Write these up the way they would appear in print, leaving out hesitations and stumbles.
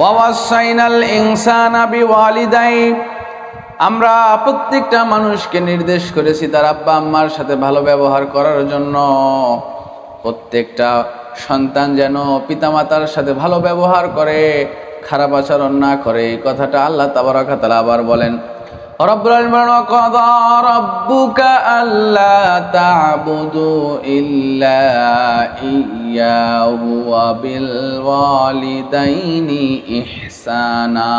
ওয়া ওয়াসাইনাল ইনসানা বিওয়ালিদাই, আমরা প্রত্যেকটা মানুষকে নির্দেশ করেছি তার আব্বা আম্মার সাথে ভালো ব্যবহার করার জন্য। প্রত্যেকটা সন্তান যেন পিতামাতার সাথে ভালো ব্যবহার করে, খারাপ আচরণ না করে। এই কথাটা আল্লাহ তাবারাক ওয়া তাআলা আবার বলেন, রব্বুল আলামিন বলেন, ওয়াকাযা রাব্বুকা আল্লা তা'বুদু ইল্লা ইয়্যাহু ওয়া বিল ওয়ালিদাইনি ইহসানা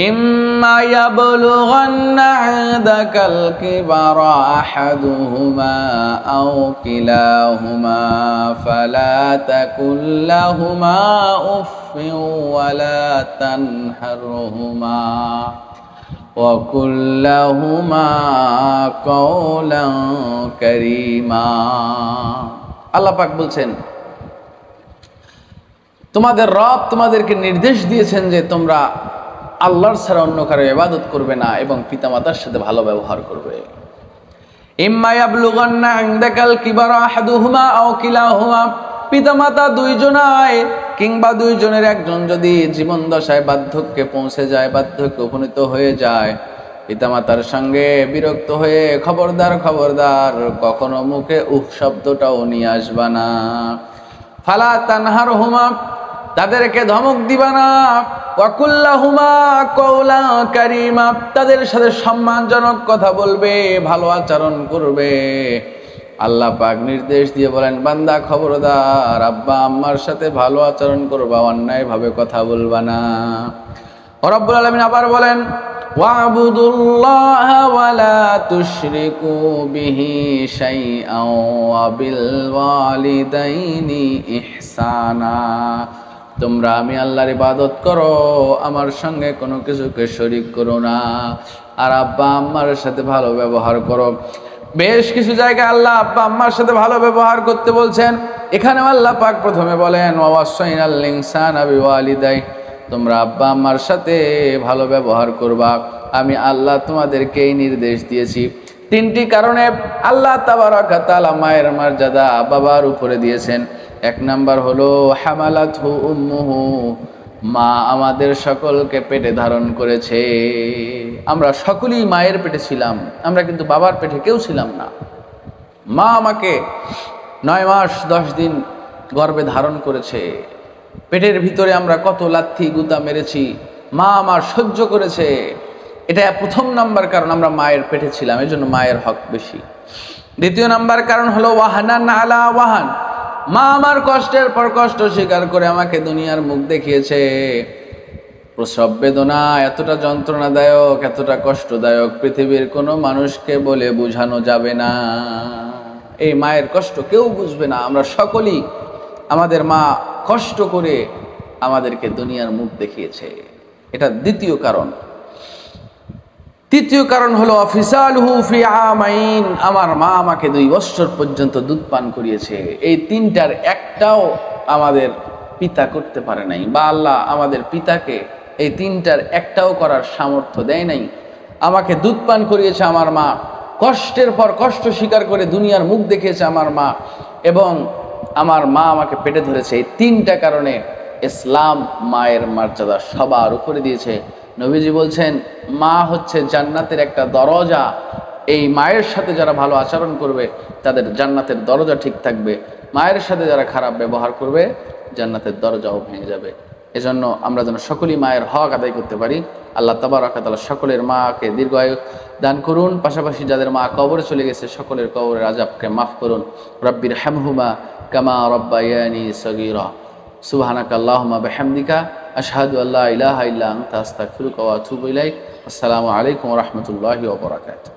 ইম্মা ইয়াবলুগান্না ইনদাকাল কিবারা আহাদুহুমা আও কিলাহুমা ফালা তাকুল লাহুমা উফফিন ওয়া লা তানহারহুমা ওয়া কুল লাহুমা কাওলান কারীমা। আল্লাহ পাক বলছেন, তোমাদের রব তোমাদেরকে নির্দেশ দিয়েছেন যে তোমরা আল্লাহর ছাড়া অন্য কারো ইবাদত করবে না এবং পিতামাতার সাথে ভালো ব্যবহার করবে। ইম্মা ইয়াবলুগান্না ইনদাকাল কিবারা আহাদুহুমা আও কিলাহুমা, পিতামাতা দুইজনায় কিংবা দুইজনের একজন যদি জীবন দশায় বার্ধক্যে পৌঁছে যায়, বার্ধক্যে উপনীত হয়ে যায়, পিতামাতার সঙ্গে বিরক্ত হয়ে খবরদার খবরদার কখনো মুখে উফ শব্দটাও নিয়ে আসবা না। ফালা তানহারহুমা, তাদেরকে ধমক দিবা না। ওয়া কুল লাহুমা কাওলান কারীমা, তাদের সাথে সম্মানজনক কথা বলবে, ভালো আচরণ করবে। আল্লাহ পাক নির্দেশ দিয়ে বলেন, বান্দা খবরদার আব্বা আম্মার সাথে ভালো আচরণ করবা, অন্যায়ভাবে কথা বলবা না। রব্বুল আলামিন আবার বলেন, ওয়া'বুদুল্লাহা ওয়া লা তুশরিকু বিহি শাইআন ওয়া বিল ওয়ালিদাইনি ইহসানা, তোমরা আমি আল্লাহর ইবাদত করো, আমার সঙ্গে কোনো কিছুকে শরীক করো না, আর আব্বা আম্মার সাথে ভালো ব্যবহার করো। বেশ কিছু জায়গায় আল্লাহ আব্বা আম্মার সাথে ভালো ব্যবহার করতে বলছেন। এখানেও আল্লাহ পাক প্রথমে বলেন, ওয়া ওয়াসাইনাল ইনসানা বিওয়ালিদাই, তোমরা আব্বা আম্মার সাথে ভালো ব্যবহার করবা, আমি আল্লাহ তোমাদেরকে এই নির্দেশ দিয়েছি। তিনটি কারণে আল্লাহ তাবারাক ওয়া তাআলা মায়ের মর্যাদা বাবার উপরে দিয়েছেন। এক নাম্বার হলো হামালাতহু উম্মুহু, মা আমাদের সকলকে পেটে ধারণ করেছে। আমরা সকলেই মায়ের পেটে ছিলাম, আমরা কিন্তু বাবার পেটে কেউ ছিলাম না। মা আমাকে 9 মাস 10 দিন গর্ভে ধারণ করেছে। পেটের ভিতরে আমরা কত লাথি গুতা মেরেছি, মা আমার সহ্য করেছে। এটা প্রথম নাম্বার কারণ, আমরা মায়ের পেটে ছিলাম, এজন্য মায়ের হক বেশি। দ্বিতীয় নাম্বার কারণ হলো ওয়াহানান আলা ওয়াহান, মা আমার কষ্টের পর কষ্ট স্বীকার করে আমাকে দুনিয়ার মুখ দেখিয়েছে। প্রসব বেদনা এতটা যন্ত্রণাদায়ক, এতটা কষ্টদায়ক, পৃথিবীর কোনো মানুষকে বলে বোঝানো যাবে না। এই মায়ের কষ্ট কেউ বুঝবে না। আমরা সকলেই, আমাদের মা কষ্ট করে আমাদেরকে দুনিয়ার মুখ দেখিয়েছে। এটা দ্বিতীয় কারণ। তৃতীয় কারণ হলো ফিসালহু ফি আমাইন, আমার মা আমাকে 2 বছর পর্যন্ত দুধ পান করিয়েছে। এই তিনটার একটাও আমাদের পিতা করতে পারে নাই, বা আল্লাহ আমাদের পিতাকে এই তিনটার একটাও করার সামর্থ্য দেয় নাই। আমাকে দুধ পান করিয়েছে আমার মা, কষ্টের পর কষ্ট স্বীকার করে দুনিয়ার মুখ দেখিয়েছে আমার মা, এবং আমার মা আমাকে পেটে ধরেছে। এই তিনটা কারণে ইসলাম মায়ের মর্যাদা সবার উপরে দিয়েছে। নবীজি বলছেন, মা হচ্ছে জান্নাতের একটা দরজা। এই মায়ের সাথে যারা ভালো আচরণ করবে তাদের জান্নাতের দরজা ঠিক থাকবে, মায়ের সাথে যারা খারাপ ব্যবহার করবে জান্নাতের দরজাও ভেঙে যাবে। এজন্য আমরা যেন সকলেই মায়ের হক আদায় করতে পারি। আল্লাহ তাবারক ওয়া তাআলা সকলের মাকে দীর্ঘায়ু দান করুন। পাশাপাশি যাদের মা কবরে চলে গেছে সকলের কবরের আযাবকে মাফ করুন। রব্বির হামহুমা কামা রব্বায়ানি সগীরা। সুবহানাকা আল্লাহুম্মা বিহামদিকা আশহাদু আল্লা ইলাহা ইল্লা আনতা আস্তাগফিরুকা ওয়া আতুবু ইলাইক। আসসালামু আলাইকুম ওয়া রাহমাতুল্লাহি ওয়া বারাকাতুহু।